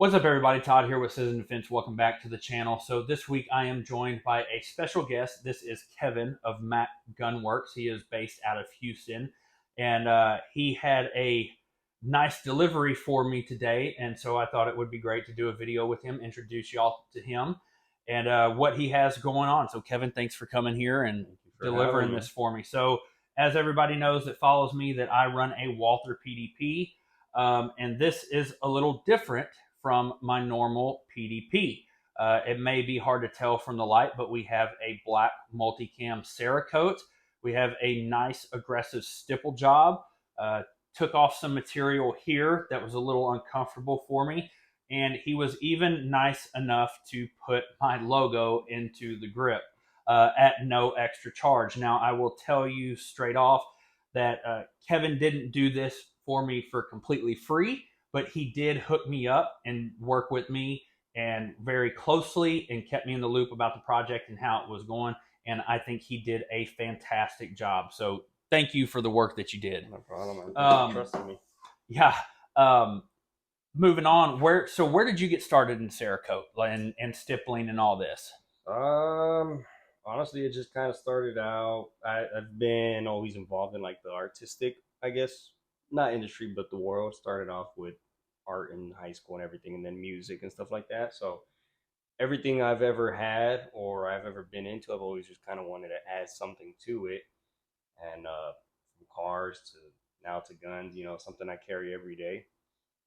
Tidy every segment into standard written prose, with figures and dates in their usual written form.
What's up, everybody? Todd here with Citizen Defense. Welcome back to the channel. So this week I am joined by a special guest. This is Kevin of Mac Gunworks. He is based out of Houston, and he had a nice delivery for me today. And so I thought it would be great to do a video with him, introduce y'all to him, and what he has going on. So Kevin, thanks for coming here and Thank you for delivering having me. this for me. So as everybody knows that follows me, that I run a Walther PDP, and this is a little different from my normal PDP. It may be hard to tell from the light, but we have a black multicam Cerakote. We have a nice aggressive stipple job. Took off some material here that was a little uncomfortable for me. And he was even nice enough to put my logo into the grip at no extra charge. Now, I will tell you straight off that Kevin didn't do this for me for completely free, but he did hook me up and work with me and very closely and kept me in the loop about the project and how it was going. And I think he did a fantastic job. So thank you for the work that you did. No problem, man. Thanks for trusting me. Yeah. Moving on, where did you get started in Cerakote and stippling and all this? Um, Honestly, it just kind of started out. I've been always involved in like the artistic, I guess, not industry, but the world. Started off with art in high school and everything, and then music and stuff like that. So everything I've ever had or I've ever been into, I've always just kind of wanted to add something to it. And from cars to now to guns, something I carry every day.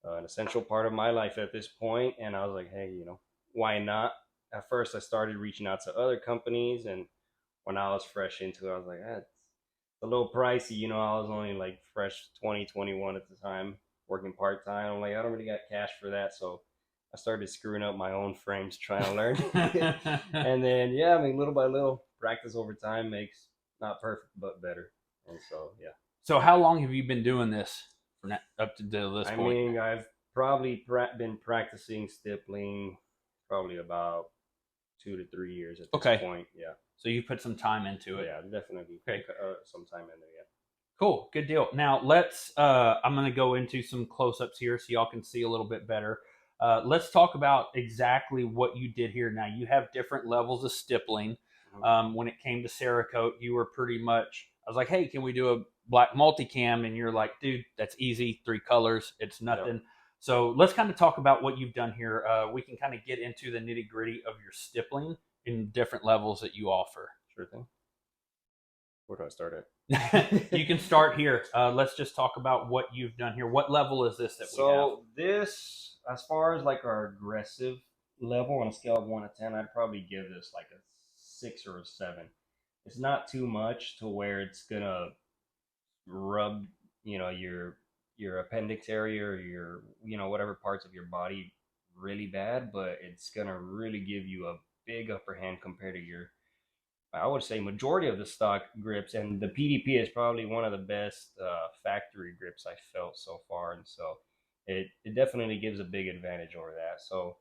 An essential part of my life at this point. And I was like, hey, why not? At first, I started reaching out to other companies, and when I was fresh into it, I was like, it's a little pricey. I was only like fresh 2021 at the time, working part time. I'm like, I don't really got cash for that, so I started screwing up my own frames trying to learn. And then, yeah, I mean, little by little, practice over time makes not perfect but better. And so, yeah. So how long have you been doing this from up to this I point? mean, I've probably been practicing stippling probably about 2 to 3 years at this Okay. point. Yeah. So you put some time into it. Yeah, definitely. Okay. Some time in there. Yeah. Cool. Good deal. Now I'm going to go into some close-ups here so y'all can see a little bit better. Let's talk about exactly what you did here. Now you have different levels of stippling. When it came to Cerakote, you were pretty much, I was like, hey, can we do a black multicam? And you're like, dude, that's easy. 3 colors. It's nothing. Yep. So let's kind of talk about what you've done here. We can kind of get into the nitty gritty of your stippling in different levels that you offer. Sure thing. Where do I start at? You can start here. Let's just talk about what you've done here. What level is this that we have? So this, as far as like our aggressive level on a scale of 1 to 10, I'd probably give this like a 6 or a 7. It's not too much to where it's gonna rub, your appendix area or your, whatever parts of your body really bad, but it's gonna really give you a big upper hand compared to your, I would say, majority of the stock grips. And the PDP is probably one of the best factory grips I felt so far, and so it definitely gives a big advantage over that. So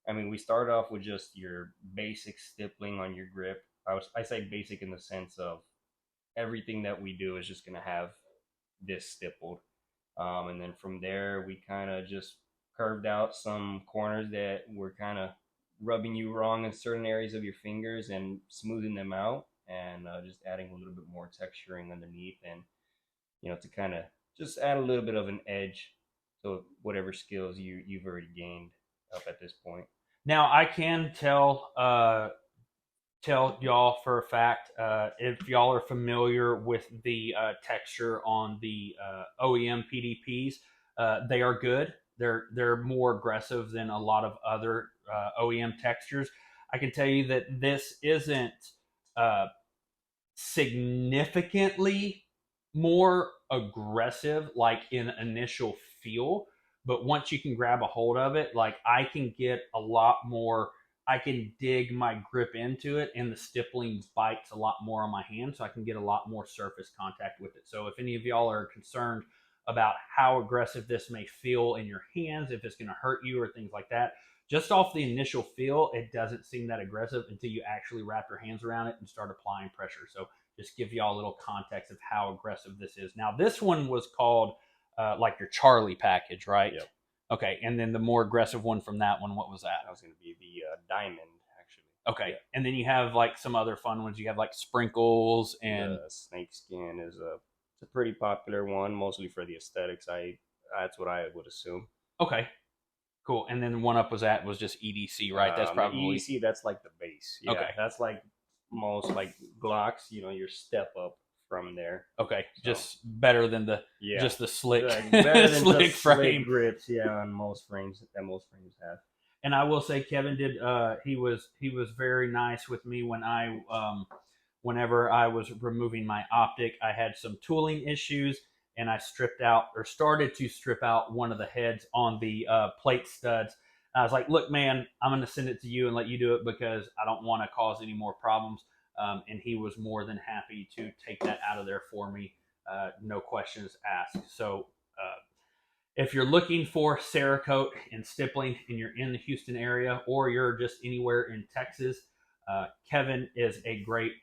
I mean, we started off with just your basic stippling on your grip. I say basic in the sense of everything that we do is just gonna have this stippled. And then from there, we kind of just curved out some corners that were kind of rubbing you wrong in certain areas of your fingers and smoothing them out, and just adding a little bit more texturing underneath, and to kind of just add a little bit of an edge to whatever skills you've already gained up at this point. Now I can tell y'all for a fact, if y'all are familiar with the texture on the OEM PDPs, they are good. They're more aggressive than a lot of other OEM textures. I can tell you that this isn't significantly more aggressive, like in initial feel, but once you can grab a hold of it, like I can get a lot more. I can dig my grip into it, and the stippling bites a lot more on my hand, so I can get a lot more surface contact with it. So if any of y'all are concerned about how aggressive this may feel in your hands, if it's going to hurt you or things like that, just off the initial feel, it doesn't seem that aggressive until you actually wrap your hands around it and start applying pressure. So just give y'all a little context of how aggressive this is. Now, this one was called like your Charlie package, right? Yep. Okay, and then the more aggressive one from that one, what was that? That was going to be the diamond, actually. Okay, Yeah. and then you have like some other fun ones. You have like sprinkles and The snake skin is it's a pretty popular one, mostly for the aesthetics. That's what I would assume. okay, cool. And then one up was just EDC, right? That's The probably EDC, that's like the base. Yeah, okay. that's like most like Glocks. Your step up from there. Okay, So just better than the yeah, just the slick like better than slick just frame. slick grips. Yeah, on most frames that most frames have. And I will say, Kevin did. He was very nice with me when whenever I was removing my optic. I had some tooling issues, and I stripped out or started to strip out one of the heads on the plate studs. And I was like, "Look, man, I'm going to send it to you and let you do it because I don't want to cause any more problems." And he was more than happy to take that out of there for me, no questions asked. So. If you're looking for Cerakote and Stippling and you're in the Houston area or you're just anywhere in Texas, Kevin is a great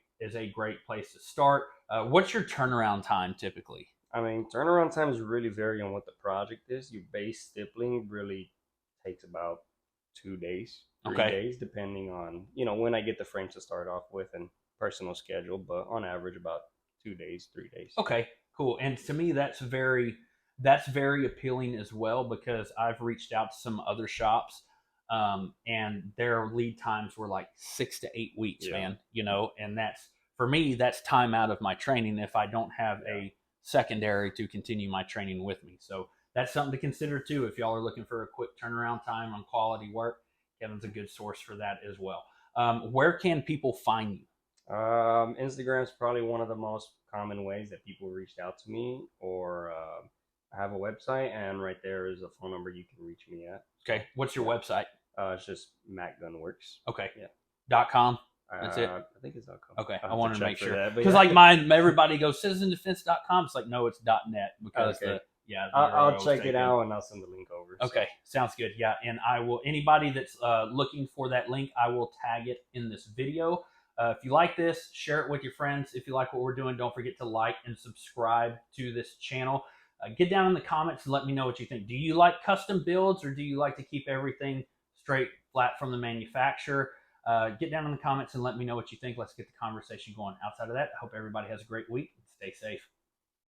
place to start. What's your turnaround time typically? I mean, turnaround times really vary on what the project is. Your base stippling really takes about 2 days, three Okay. days, depending on when I get the frames to start off with and personal schedule. But on average, about 2 days, 3 days. Okay, cool. And to me, that's very appealing as well because I've reached out to some other shops, and their lead times were like 6 to 8 weeks, Yeah. man. And that's for me, that's time out of my training if I don't have a secondary to continue my training with me. So that's something to consider too. If y'all are looking for a quick turnaround time on quality work, Kevin's a good source for that as well. Where can people find you? Instagram is probably one of the most common ways that people reached out to me, or I have a website, and right there is a phone number you can reach me at. Okay, what's your Yeah. website? It's just Mac Gunworks. Okay, Yeah. .com. That's it. I think it's .com. Okay, I I have wanted to check make for sure that, but because yeah. like mine, everybody goes citizendefense.com. It's like no, it's .net because Okay. the I'll URL was check it taken. out and I'll send the link over. Okay, sounds good. Yeah, and I will. Anybody that's looking for that link, I will tag it in this video. If you like this, share it with your friends. If you like what we're doing, don't forget to like and subscribe to this channel. Get down in the comments and let me know what you think. Do you like custom builds or do you like to keep everything straight, flat from the manufacturer? Get down in the comments and let me know what you think. Let's get the conversation going. Outside of that, I hope everybody has a great week. Stay safe.